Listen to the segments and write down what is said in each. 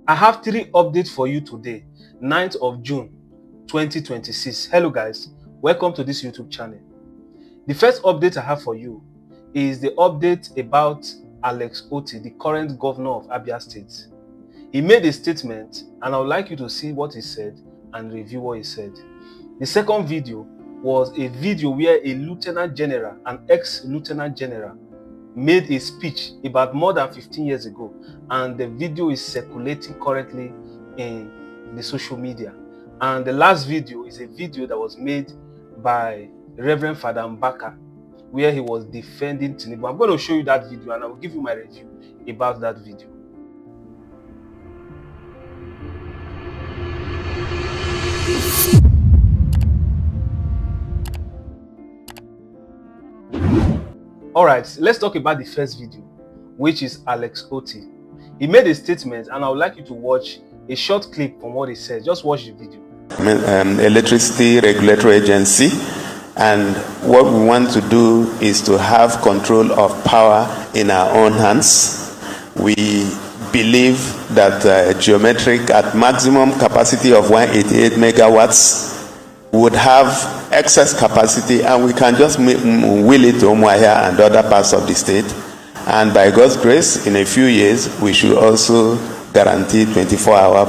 I have 3 updates for you today, 9th of June 2026. Hello guys, welcome to this YouTube channel. The first update I have for you is the update about Alex Otti, the current governor of Abia State. He made a statement and I would like you to see what he said and review what he said. The second video was a video where a lieutenant general, an ex-lieutenant general, made a speech about more than 15 years ago, and the video is circulating currently in the social media. And the last video is a video that was made by Reverend Father Mbaka, where he was defending Tinubu. I'm going to show you that video and I will give you my review about that video. Alright, let's talk about the first video, which is Alex Otti. He made a statement and I would like you to watch a short clip from what he said. Just watch the video. Electricity Regulatory Agency, and what we want to do is to have control of power in our own hands. We believe that geometric at maximum capacity of 188 megawatts would have excess capacity, and we can just wheel it to Umuahia and other parts of the state. And by God's grace, in a few years, we should also guarantee 24-hour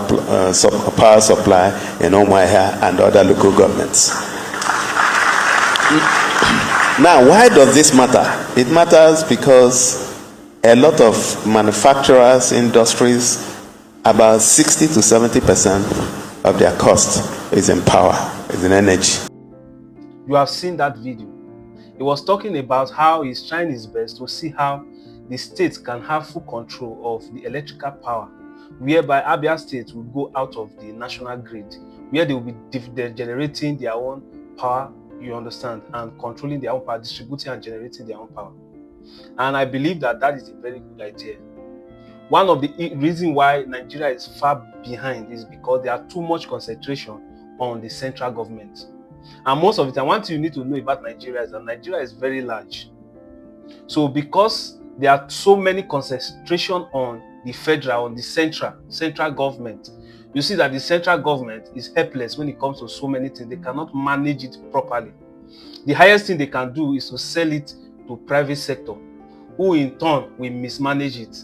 power supply in Umuahia and other local governments. Now, why does this matter? It matters because a lot of manufacturers, industries, about 60 to 70% of their cost is in power, is in energy. You have seen that video. He was talking about how he's trying his best to see how the state can have full control of the electrical power, whereby Abia State will go out of the national grid, where they will be generating their own power, you understand, and controlling their own power, distributing and generating their own power. And I believe that that is a very good idea. One of the reasons why Nigeria is far behind is because there are too much concentration on the central government. And most of the time, one thing you need to know about Nigeria is that Nigeria is very large. So because there are so many concentration on the federal, on the central government, you see that the central government is helpless when it comes to so many things. They cannot manage it properly. The highest thing they can do is to sell it to private sector, who in turn will mismanage it.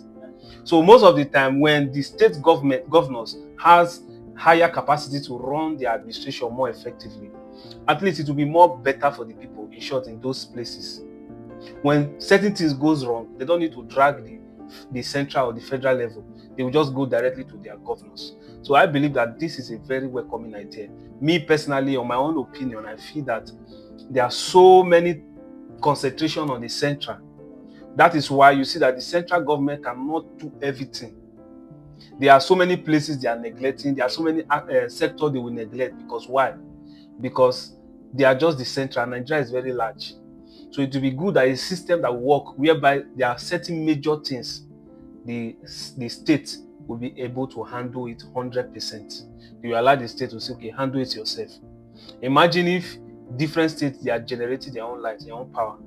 So most of the time, when the state governors has higher capacity to run their administration more effectively, at least it will be more better for the people, in short, in those places. When certain things goes wrong, they don't need to drag the central or the federal level. They will just go directly to their governors. So I believe that this is a very welcoming idea. Me personally, on my own opinion, I feel that there are so many concentration on the central. That is why you see that the central government cannot do everything. There are so many places they are neglecting. There are so many sectors they will neglect. Because why? Because they are just the central. Nigeria is very large. So it will be good that a system that will work, whereby there are certain major things the state will be able to handle it 100%. You allow the state to say, okay, handle it yourself. Imagine if different states, they are generating their own light, their own power.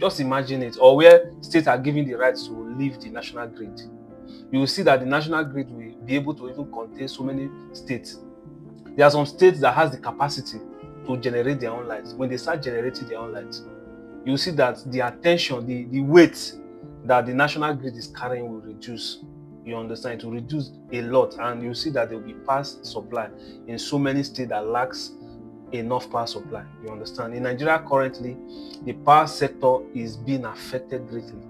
Just imagine it. Or where states are given the rights to leave the national grid. You will see that the national grid will be able to even contain so many states. There are some states that has the capacity to generate their own lights. When they start generating their own lights, you will see that the attention, the weight that the national grid is carrying will reduce. You understand? It will reduce a lot, and you see that there will be power supply in so many states that lacks enough power supply. You understand? In Nigeria currently, the power sector is being affected greatly.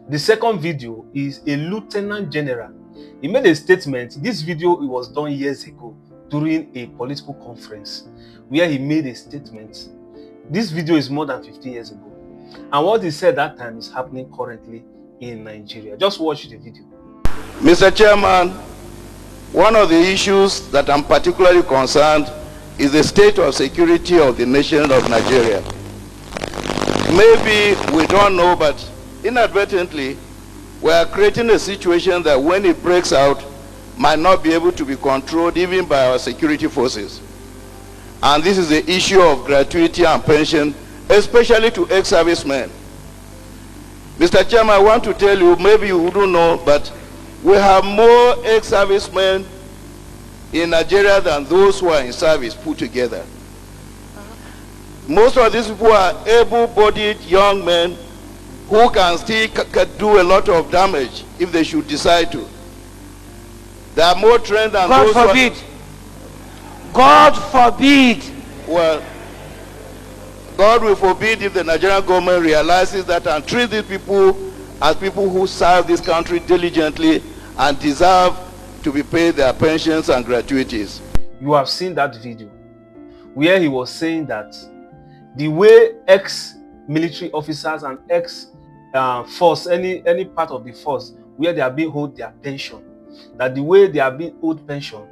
The second video is a lieutenant general. He made a statement. This video was done years ago during a political conference where he made a statement. This video is more than 15 years ago. And what he said that time is happening currently in Nigeria. Just watch the video. Mr. Chairman, one of the issues that I'm particularly concerned is the state of security of the nation of Nigeria. Maybe we don't know, but inadvertently, we are creating a situation that when it breaks out, might not be able to be controlled even by our security forces. And this is the issue of gratuity and pension, especially to ex-servicemen. Mr. Chairman, I want to tell you, maybe you wouldn't know, but We have more ex-servicemen in Nigeria than those who are in service put together. Most of these people are able-bodied young men who can still do a lot of damage if they should decide to. They are more trained than God those forbid. God forbid. Well, God will forbid if the Nigerian government realizes that and treats these people as people who serve this country diligently and deserve to be paid their pensions and gratuities. You have seen that video where he was saying that the way ex-military officers and ex-force, any part of the force where they are being owed their pension, that the way they are being owed pension,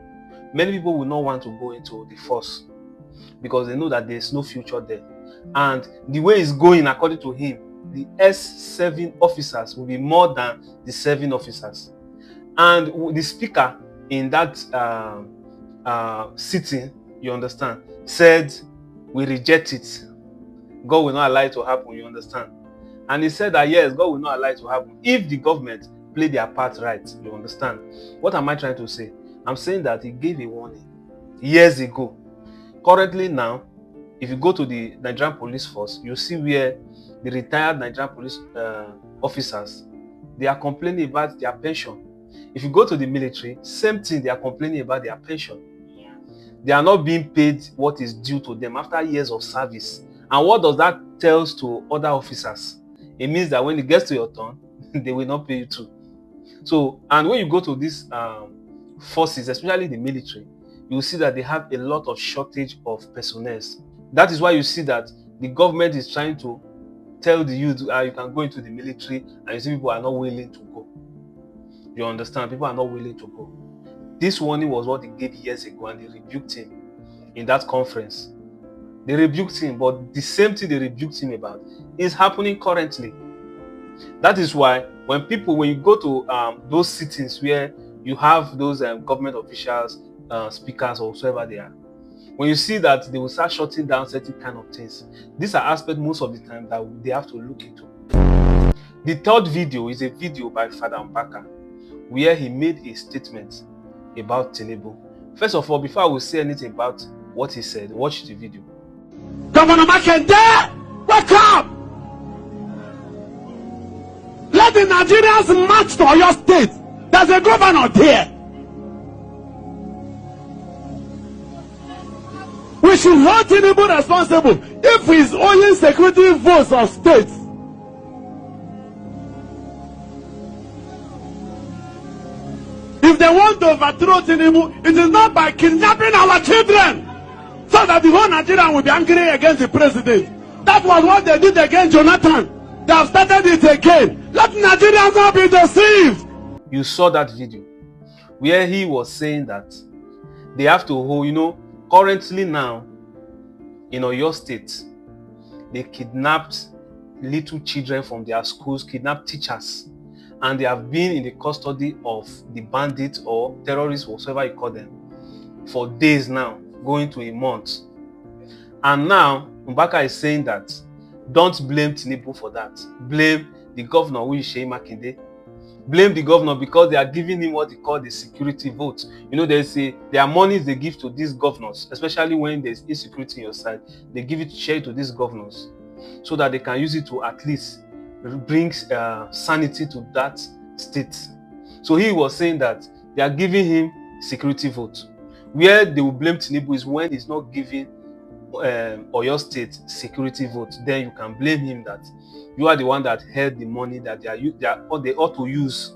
many people will not want to go into the force because they know that there is no future there. And the way it's going, according to him, the S7 officers will be more than the 7 officers. And the speaker in that sitting, you understand, said, we reject it. God will not allow it to happen, you understand. And he said that yes, God will not allow it to happen if the government play their part right, you understand. What am I trying to say? I'm saying that he gave a warning years ago. Currently now, if you go to the Nigerian police force, you see where the retired Nigerian police officers, they are complaining about their pension. If you go to the military, same thing, they are complaining about their pension. Yeah. They are not being paid what is due to them after years of service. And what does that tell to other officers? It means that when it gets to your turn, they will not pay you too. So, and when you go to these forces, especially the military, you will see that they have a lot of shortage of personnel. That is why you see that the government is trying to tell the youth you can go into the military, and you see people are not willing to go. You understand? People are not willing to go. This warning was what they gave years ago, and they rebuked him in that conference. They rebuked him, but the same thing they rebuked him about is happening currently. That is why when you go to those sittings where you have those government officials, speakers, or whoever they are, when you see that they will start shutting down certain kind of things, these are aspects most of the time that they have to look into. The third video is a video by Father Mbaka, where he made a statement about Tinubu. First of all, before I will say anything about what he said, watch the video. Governor Makinde, wake up! Let the Nigerians march to your state. There's a governor there. We should hold Tinubu responsible if he's owing security votes of states. If they want to overthrow Tinubu, it is not by kidnapping our children, so that the whole Nigeria will be angry against the president. That was what they did against Jonathan. They have started it again. Let Nigerians not be deceived. You saw that video where he was saying that they have to hold, currently now in Oyo State, they kidnapped little children from their schools, kidnapped teachers, and they have been in the custody of the bandits or terrorists, whatever you call them, for days now, going to a month. And now Mbaka is saying that don't blame Tinubu for that. Blame the governor, who is Makinde. Blame the governor because they are giving him what they call the security vote. There are monies they give to these governors, especially when there's insecurity on your side. They give it, share to these governors so that they can use it to at least bring sanity to that state. So he was saying that they are giving him security vote. Where they will blame Tinubu is when he's not giving Oyo State security vote. Then you can blame him that you are the one that held the money that they ought to use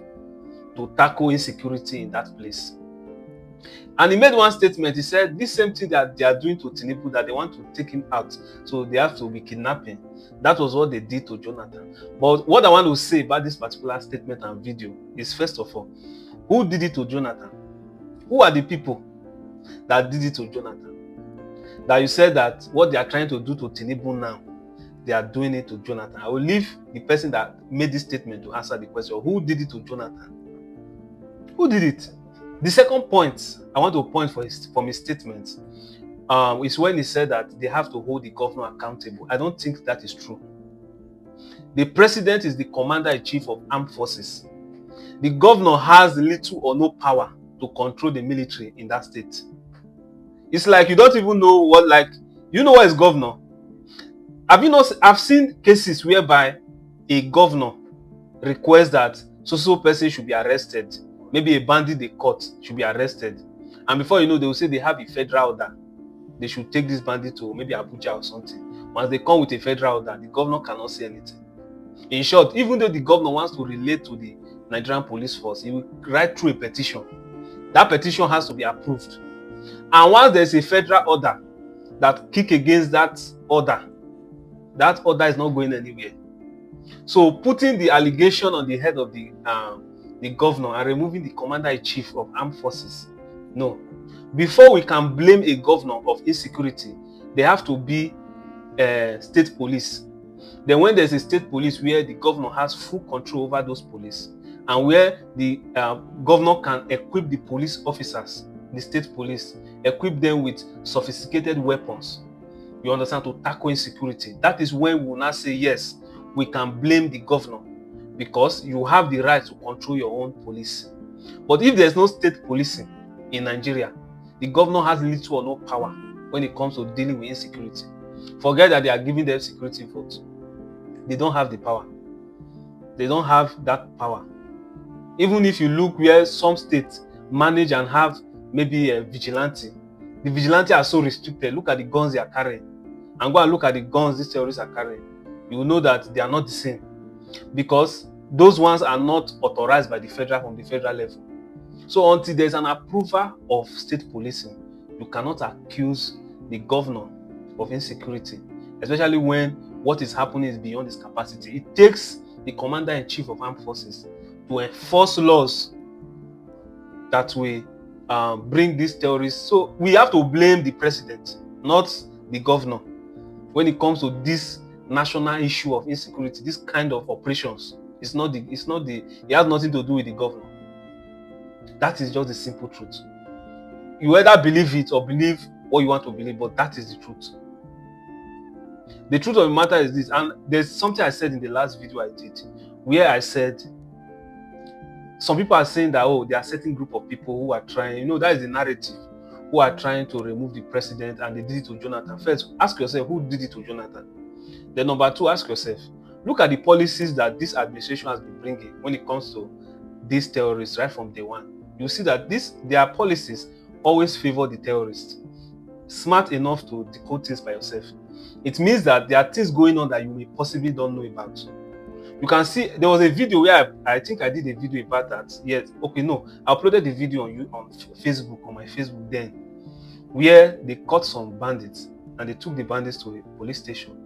to tackle insecurity in that place. And he made one statement. He said this same thing that they are doing to Tinubu, that they want to take him out, so they have to be kidnapping. That was what they did to Jonathan. But what I want to say about this particular statement and video is, first of all, who did it to Jonathan? Who are the people that did it to Jonathan? That you said that what they are trying to do to Tinubu now, they are doing it to Jonathan. I will leave the person that made this statement to answer the question. Who did it to Jonathan? Who did it? The second point I want to point from his statement is when he said that they have to hold the governor accountable. I don't think that is true. The president is the commander-in-chief of armed forces. The governor has little or no power to control the military in that state. It's like you don't even know what, like, you know what is governor? Have you not? I've seen cases whereby a governor requests that so person should be arrested. Maybe a bandit they caught should be arrested. And before you know, they will say they have a federal order. They should take this bandit to maybe Abuja or something. Once they come with a federal order, the governor cannot say anything. In short, even though the governor wants to relate to the Nigerian police force, he will write through a petition. That petition has to be approved. And once there's a federal order that kick against that order is not going anywhere. So putting the allegation on the head of the governor and removing the commander-in-chief of armed forces, no. Before we can blame a governor of insecurity, there have to be state police. Then when there's a state police where the governor has full control over those police, and where the governor can equip the police officers, the state police, equip them with sophisticated weapons, you understand, to tackle insecurity, that is when we will now say, yes, we can blame the governor, because you have the right to control your own police. But if there's no state policing in Nigeria, the governor has little or no power when it comes to dealing with insecurity. Forget that they are giving them security votes. They don't have the power. They don't have that power. Even if you look where some states manage and have maybe a vigilante, the vigilante are so restricted. Look at the guns they are carrying, and go and look at the guns these terrorists are carrying. You will know that they are not the same, because those ones are not authorized by the federal from the federal level. So until there's an approval of state policing, you cannot accuse the governor of insecurity, especially when what is happening is beyond his capacity. It takes the commander-in-chief of armed forces to enforce laws that will bring these terrorists. So we have to blame the president, not the governor, when it comes to this national issue of insecurity, this kind of operations. It has nothing to do with the governor. That is just the simple truth. You either believe it or believe what you want to believe, but that is the truth. The truth of the matter is this, and there's something I said in the last video I did, where I said, some people are saying that, oh, there are certain group of people who are trying, that is the narrative, who are trying to remove the president, and they did it to Jonathan. First, ask yourself, who did it to Jonathan? Then number two, ask yourself, look at the policies that this administration has been bringing when it comes to these terrorists right from day one. You see that their policies always favor the terrorists. Smart enough to decode things by yourself. It means that there are things going on that you may possibly don't know about. You can see there was a video where I think I did a video about that. Yes, okay, no, I uploaded the video on Facebook, on my Facebook then, where they caught some bandits and they took the bandits to a police station.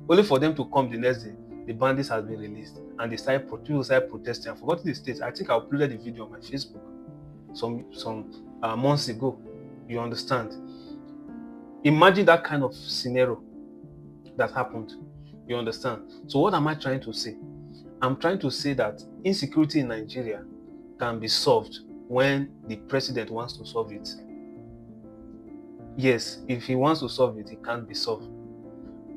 Only for them to come the next day, the bandits has been released, and they started protesting. I forgot the state. I think I uploaded the video on my Facebook some months ago. You understand? Imagine that kind of scenario that happened. You understand? So what am I trying to say? I'm trying to say that insecurity in Nigeria can be solved when the president wants to solve it. Yes, if he wants to solve it, it can't be solved.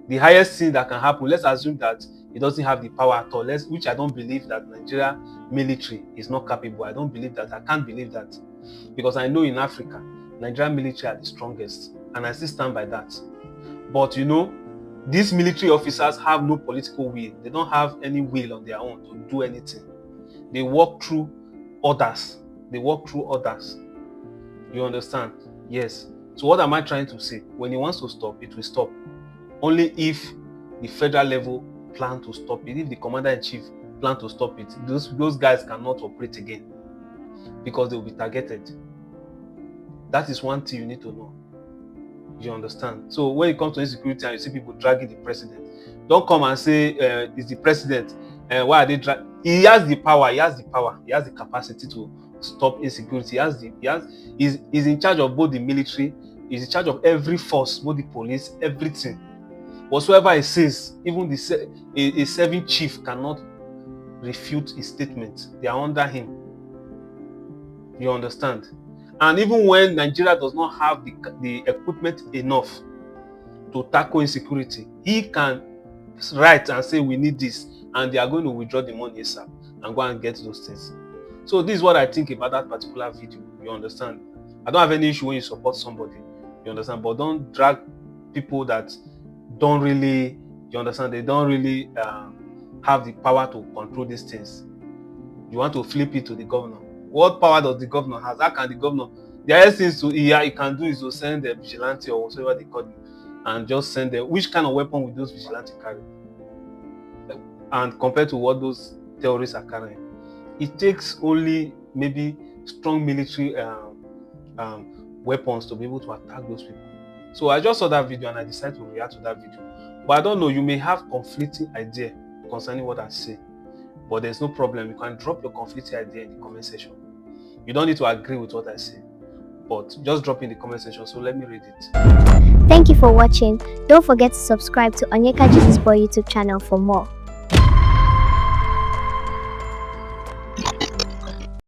The highest thing that can happen, let's assume that he doesn't have the power at all, which I don't believe that Nigeria military is not capable. I don't believe that. I can't believe that. Because I know in Africa, Nigerian military are the strongest. And I still stand by that. But these military officers have no political will. They don't have any will on their own to do anything. They work through orders. You understand? Yes. So what am I trying to say? When he wants to stop, it will stop. Only if the federal level plan to stop it. If the commander-in-chief plan to stop it, those guys cannot operate again, because they will be targeted. That is one thing you need to know. You understand? So when it comes to insecurity and you see people dragging the president, don't come and say it's the president. Why are they dragging? He has the power. He has the capacity to stop insecurity. He's in charge of both the military. He's in charge of every force, both the police, everything. Whatsoever he says, even a serving chief cannot refute his statement. They are under him. You understand? And even when Nigeria does not have the equipment enough to tackle insecurity, he can write and say we need this, and they are going to withdraw the money ASAP and go and get those things. So this is what I think about that particular video. You understand? I don't have any issue when you support somebody. You understand? But don't drag people that don't really, you understand, they don't really have the power to control these things. You want to flip it to the governor. What power does the governor have? How can the governor? The highest things he can do is to send the vigilante or whatever they call it, and just send them. Which kind of weapon will those vigilantes carry? And compared to what those terrorists are carrying, it takes only maybe strong military weapons to be able to attack those people. So I just saw that video and I decided to react to that video. But I don't know, you may have conflicting idea concerning what I say. But there's no problem. You can drop your conflicting idea in the comment section. You don't need to agree with what I say, but just drop in the comment section. So let me read it. Thank you for watching. Don't forget to subscribe to Onyeka Jesus Boy YouTube channel for more.